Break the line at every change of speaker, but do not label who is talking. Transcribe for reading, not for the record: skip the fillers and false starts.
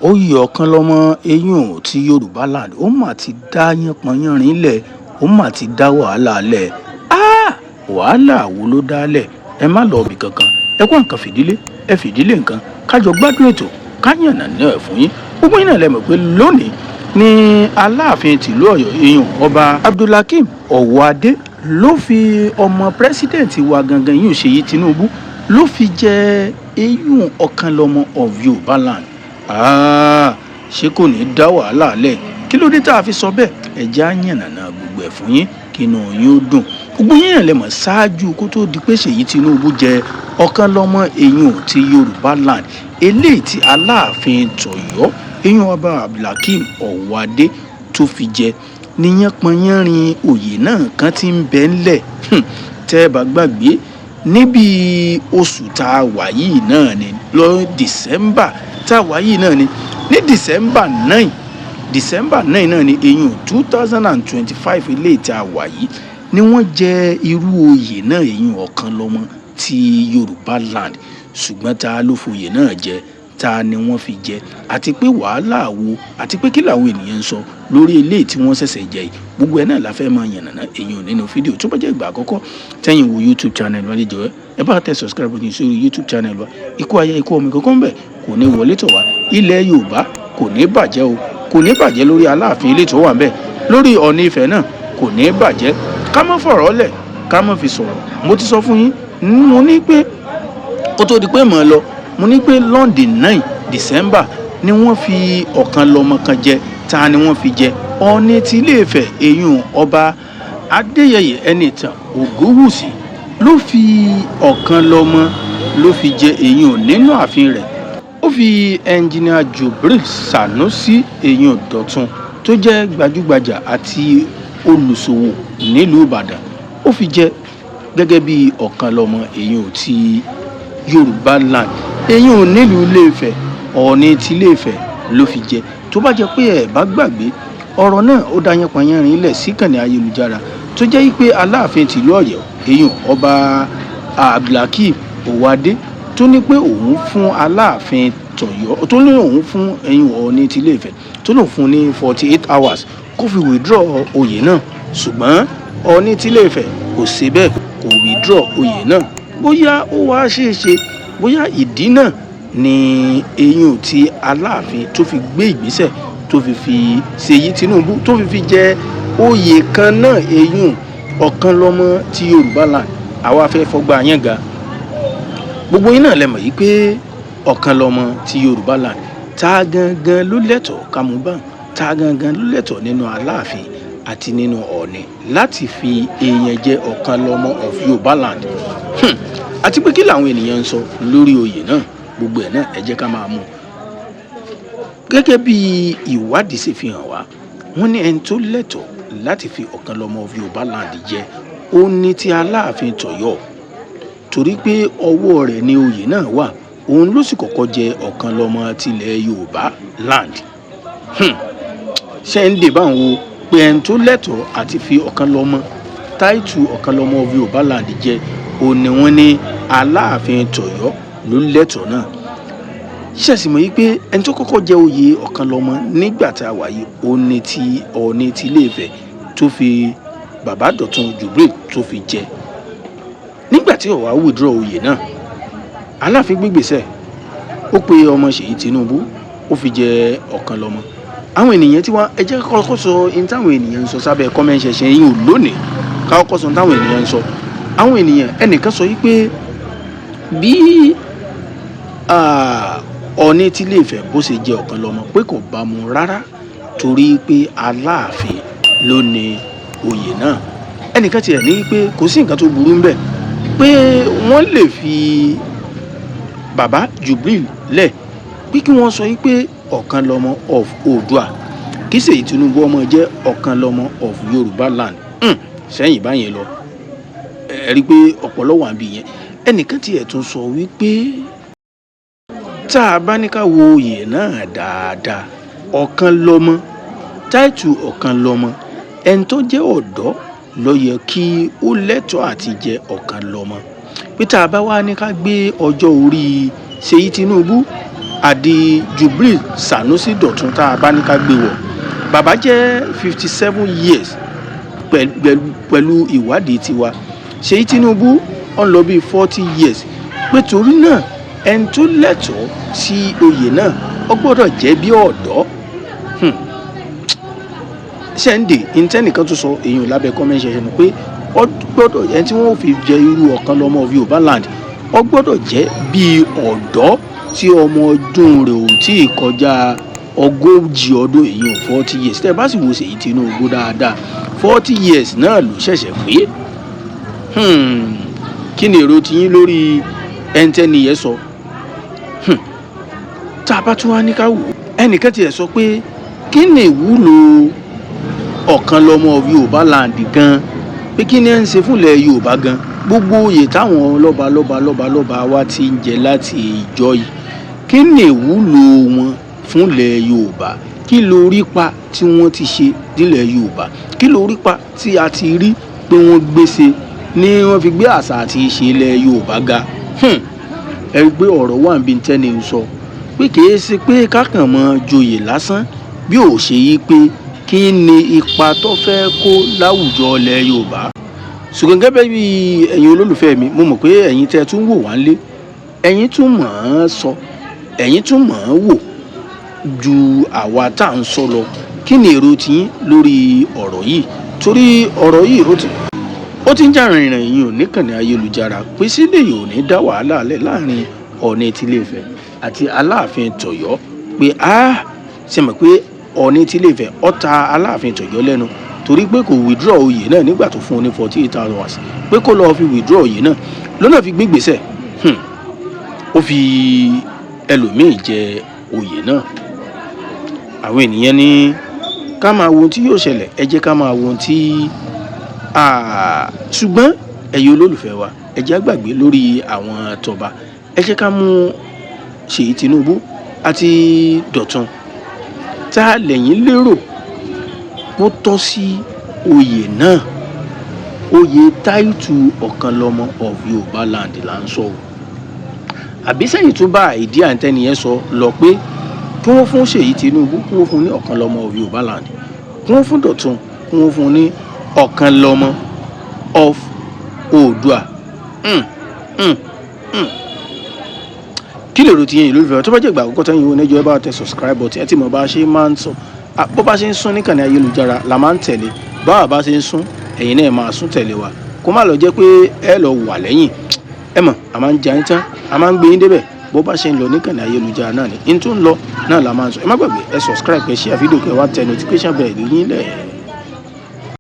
oyè ọ̀kan lọ́mọ eyín ti Yorùbá land ó mà ti dá yánpọnyánrin lẹ̀, ó mà ti dá wàhálà lẹ̀. Wàhálà wo ló dálẹ̀? Ẹ má lọ ibì kankan, ẹ kó nǹkan fìdílé, ẹ fìdílé nǹkan kájọ gbádùn ètò káyànnà náà ẹ̀ fún yín. Gbogbo yín náà lẹ mọ̀ pé lónìí ni Aláàfin tìlú Ọ̀yọ́ eyín ọba Abdulhakeem Ọ̀wọ́adé ló fi ọmọ pírẹsidẹ̀ntì wa gangan yìí Ṣèyí Tinubu ló fi jẹ eyín ọ̀kan lọ́mọ of Yorùbá land. Ṣé kò ní dá wàhálà lẹ̀? Kí ló dé tá a fi sọ bẹ́ẹ̀? Ẹ̀jẹ̀ á yànnàná gbogbo ẹ̀ fún yín kí inú yín ó dùn. Gbogbo yín náà lẹ mọ̀ ṣáájú kó tó di pé Ṣèyí Tinubu jẹ ọ̀kan lọ́mọ eyín ti Yorùbá land eléyìí tí Aláàfin tọ̀yọ́ eyín ọba Abdulhakeem Ọ̀wọ́adé tó fi jẹ níyàn pọnyánrin òye náà kan ti ń bẹ ńlẹ̀. Tẹ́ ẹ bá gbàgbé níbi oṣù tá a wà yìí náà ni lọ December tá a wà yìí náà ni ní December 9 náà ni eyín 2025 eléyìí tá a wà yìí ni wọ́n jẹ irú oyè náà eyín ọ̀kan lọ́mọ ti Yorùbá land. Ṣùgbọ́n ta ló foyè náà jẹ, ta ni wọ́n fi jẹ, àti pé wàhálà wo àti pé kí làwọn ènìyàn ń sọ lórí eléyìí tí wọ́n ṣẹ̀ṣẹ̀ jẹ yìí. Gbogbo ẹ̀ náà la fẹ́ máa yànnàná èyàn nínú fídíò. Tó bá jẹ́ ìgbà àkọ́kọ́ tẹ́yìn wo YouTube channel wa níjọ́ ẹ bá tẹ subscribe ní sórí YouTube channel wa. Ikú aya ikú ọmọ ìkọ̀kọ̀ ń bẹ̀ kò ní wọlé tọ̀ wá. Ilẹ̀ Yorùbá kò ní bàjẹ́ o, kò ní bàjẹ́ lórí Aláàfin ilé tó wà ń bẹ̀, lórí Ọọ̀ni Ifẹ̀ náà kò ní bàjẹ́. Ká má fọ̀rọ̀ lẹ̀, ká má fi sọ̀rọ̀. Mo ti sọ fún yín, mo ní pé kó tó di pé mọ̀ ọ́ lọ, mo ní pé London 9 December ni wọ́n fi ọ̀kan lọ́mọ kan jẹ. Ta ni wọ́n fi jẹ? Ọọ̀ni ti Ilé Ifẹ̀ eyín ọba Adéyẹyè Ẹnìtàn Ògúnwùsì ló fi ọ̀kan lọ́mọ ló fi jẹ eyín nínú ààfin rẹ̀. Ó fi ẹnjìnìà Jubril Sanusi eyín Dọ̀tun tó jẹ́ gbajúgbajà àti olùṣòwò nílùú Ìbàdàn ó fi jẹ gẹ́gẹ́ bí ọ̀kan lọ́mọ eyín ti Yorùbá land. Eyín nílùú Ilé Ifẹ̀ Ọọ̀ni ti Ilé Ifẹ̀ ló fi jẹ. Tó bá jẹ́ pé ẹ bá gbàgbé ọ̀rọ̀ náà ó dá yánpọnyánrin lẹ̀ síkànnì ayélujára tó jẹ́ pé Aláàfin tìlú Ọ̀yọ́ eyín ọba Abdulhakeem Ọ̀wọ́adé tó ní pé òun fún Aláàfin tọ̀yọ́ tó ní òun fún eyín Ọọ̀ni ti Ilé Ifẹ̀ tó lòun fún ní 48 hours kó fi withdraw oyè náà. Ṣùgbọ́n Ọọ̀ni ti Ilé Ifẹ̀ kò ṣe bẹ́ẹ̀, kò withdraw oyè náà. Bóyá ó wá ṣeéṣe, bóyá ìdí náà ni eyín ti Aláàfin tó fi gbé ìgbésẹ̀ tó fi Ṣèyí Tinubu tó fi jẹ oyè kan náà eyín ọ̀kan lọ́mọ ti Yorùbá land. Àwa fẹ́ fọgbà yẹn ga. Gbogbo yín náà lẹ mọ̀ yìí pé ọ̀kan lọ́mọ ti Yorùbá land ta gangan ló lẹ́tọ̀ọ́ ká mú bá, ta gangan ló lẹ́tọ̀ọ́ nínú Aláàfin àti nínú Ọọ̀ni láti fi èèyàn jẹ ọ̀kan lọ́mọ of Yorùbá land. Àti pé kí làwọn ènìyàn ń sọ lórí oyè náà, gbogbo ẹ̀ náà ẹ jẹ́ ká máa mú. Gẹ́gẹ́ bí ìwádìí ṣe fi hàn wá, wọ́n ní ẹni tó lẹ́tọ̀ọ́ láti fi ọ̀kan lọ́mọ of Yorùbá land jẹ ó ní ti Aláàfin tọ̀yọ́, torí pé ọwọ́ rẹ̀ ni oyè náà wà. Òun ló sì kọ́kọ́ jẹ ọ̀kan lọ́mọ tilẹ̀ Yorùbá land. Ṣé ń dè bá ń wo pé ẹni tó lẹ́tọ̀ọ́ àti fi ọ̀kan lọ́mọ táìtù ọ̀kan lọ́mọ of Yorùbá land jẹ òun ni wọ́n ní Aláàfin tọ̀yọ́ ló lẹ́tọ̀ọ́ náà. Ṣẹ̀sì mọ̀ yìí pé ẹni tó kọ́kọ́ jẹ oyè ọ̀kan lọ́mọ nígbà tá a wà yìí òun ni ti Ọọ̀ni ti Ilé Ifẹ̀ tó fi bàbá Dọ̀tun Jubril tó fi jẹ. Nígbà tí ó wá withdraw oyè náà, Aláàfin gbígbèsẹ̀ ó pe ọmọ Ṣèyí Tinubu ó fi jẹ ọ̀kan lọ́mọ. Àwọn ènìyàn tí wọ́n ẹ jẹ́ kọ́kọ́ sọ ohun táwọn ènìyàn ń sọ sábẹ́ comment section yìí ò lónìí ká kọ́kọ́ sọ ohun táwọn ènìyàn ń sọ. Àwọn ènìyàn ẹnìkan sọ yìí pé bí Ọọ̀ni ti Ilé Ifẹ̀ bó ṣe jẹ ọ̀kan lọ́mọ pé kò bá mu rárá torí pé Aláàfin ló ní oyè náà. Ẹnìkan tiẹ̀ ní pé kò sí nǹkan tó burú ńbẹ̀ pé wọ́n lè fi bàbá Jubril lẹ̀ pé kí wọ́n sọ pé ọ̀kan lọ́mọ of Oòduà kí Ṣèyí Tinubu ọmọ jẹ́ ọ̀kan lọ́mọ of Yorùbá land. Sẹ́yìn báyẹn lọ ẹ rí i pé ọ̀pọ̀lọ́ wà níbí yẹn. Ẹnìkan tiẹ̀ tún sọ wípé tá a bá ní ká wo oyè náà dáadáa, ọ̀kan lọ́mọ táìtù ọ̀kan lọ́mọ ẹni tó jẹ́ ọ̀dọ́ ló yẹ kí ó lẹ́tọ̀ọ́ àti jẹ ọ̀kan lọ́mọ. Pé tá a bá wá ní ká gbé ọjọ́ orí Ṣèyí Tinubu àdì Jubril Sanusi Dọ̀tun tá a bá ní ká gbé wọ̀ bàbá jẹ́ 57 years pẹ̀lú ìwádìí tiwa. Ṣèyí Tinubu ó ń lọ bí 40 years pé torí náà ẹni tó lẹ́tọ̀ọ́ sí oyè náà ó gbọ́dọ̀ jẹ́ bí ọ̀dọ́. Sunday intẹnìkan tó sọ èèyàn lábẹ́ comment section pé ó gbọ́dọ̀ ẹni tí wọ́n fi jẹ irú Ọ̀kanlọ́mọ of Yorùbá land ó gbọ́dọ̀ jẹ́ bí ọ̀dọ́ tí ọmọ ọdún rẹ̀ ò tí ì kọjá 40 ọdún èèyàn 40 years. Tẹ́ bá sì wo Ṣèyí Tinubu dáadáa 40 years náà ló ṣẹ̀ṣẹ̀ pé. Kí ni èrò tiyín lórí ẹntẹ́ni yẹn sọ? Tá a bá tún wá ní ká wò ẹnìkan tiẹ̀ sọ pé kí ni ìwúlò Ọ̀kanlọ́mọ of Yorùbá land gan, pé kí ni ẹ ń ṣe fúnlẹ̀ Yorùbá gan. Gbogbo oyè táwọn lọ́ba wa ti ń jẹ láti ìjọ yìí kí ni ìwúlò wọn fúnlẹ̀ Yorùbá? Kí lórí pa tí wọ́n ti ṣe nílẹ̀ Yorùbá? Kí lórí pa tí a ti rí pé wọ́n gbèsè ni wọ́n fi gbé àṣà àti ìṣe ilẹ̀ Yorùbá ga? Ẹ rí pé ọ̀rọ̀ wà níbi tẹ́ni ń sọ pé kìí ṣe pé kákan mọ́ joyè lásán bí ò ṣe yí pé kí ni ipa tó fẹ́ kó láwùjọ ilẹ̀ Yorùbá. Ṣùgbọ́n gẹ́gẹ́ bí ẹ̀yin olólùfẹ́ mi mo mọ̀ pé ẹ̀yin tẹ́ tún wò wá nílé ẹ̀yin tún mọ̀ ọ́n sọ ẹ̀yin tún mọ̀ ọ́n wò ju àwa tá à ń sọ lọ. Kí ni èrò tiyín lórí ọ̀rọ̀ yìí? Torí ọ̀rọ̀ yìí ó ti ń jà rìnrìn yìí ò níkànnì ayélujára pé sílẹ̀ yìí ò ní dá wàhálà lẹ̀ láàrin Ọọ̀ni ti Ilé-Ifẹ̀ àti Aláàfin tọ̀yọ́ pé ṣe mọ̀ pé Ọọ̀ni ti Ilé-Ifẹ̀ ó ta Aláàfin tọ̀yọ́ lẹ́nu torí pé kò withdraw oyè náà nígbà tó fún un ní 48 hours pé kó lọ́ọ́ fi withdraw oyè náà lọ́nà fi gbé ìgbésẹ̀ ó fi ẹlòmíì jẹ oyè náà. Àwọn ènìyàn ní ká máa wo ohun tí yóò ṣẹlẹ̀ ẹ jẹ́ ká máa wo ohun tí ṣùgbọ́n ẹ̀yin olólùfẹ́ wa ẹ jẹ́ àgbàgbé lórí àwọn tọba ẹ jẹ́ ká mú Ṣèyí Tinubu àti Dọ̀tun tá lẹ́yìn lérò ó tọ́ sí oyè náà. Oyè táìtù Ọ̀kanlọ́mọ of Yorùbá land là ń sọ o. Àbí sẹ́yìn tún bá ìdí àǹtẹ́niyẹn sọ lọ pé kí wọ́n fún Ṣèyí Tinubu kí wọ́n fún ní Ọ̀kanlọ́mọ of Yorùbá land kí wọ́n fún Dọ̀tun kí wọ́n fún ní Ọ̀kanlọ́mọ of Oòduà. Kí lè rò tiyín olólùfẹ́ tó bá jẹ́ ìgbà àkọ́kọ́ tẹ́yìn wo nẹ́jọ́ ẹ bá tẹ subscribe button ẹ ti mọ̀ bá a ṣe máa ń sọ bó bá ṣe ń sún níkànnì ayélujára la máa ń tẹ̀lé báwa bá ṣe ń sún ẹ̀yin náà máa sún tẹ̀lé wa kó má lọ jẹ́ pé ẹ lọ wà lẹ́yìn ẹ mọ̀ a máa ń jẹ ayín tán a máa ń gbé yín débẹ̀ bó bá ṣe ń lọ níkànnì ayélujára náà ni n tó ń lọ náà la máa ń sọ ẹ má gbàgbé ẹ subscribe ẹ share fídíò kẹ wá tẹ notification bell yín lẹ̀.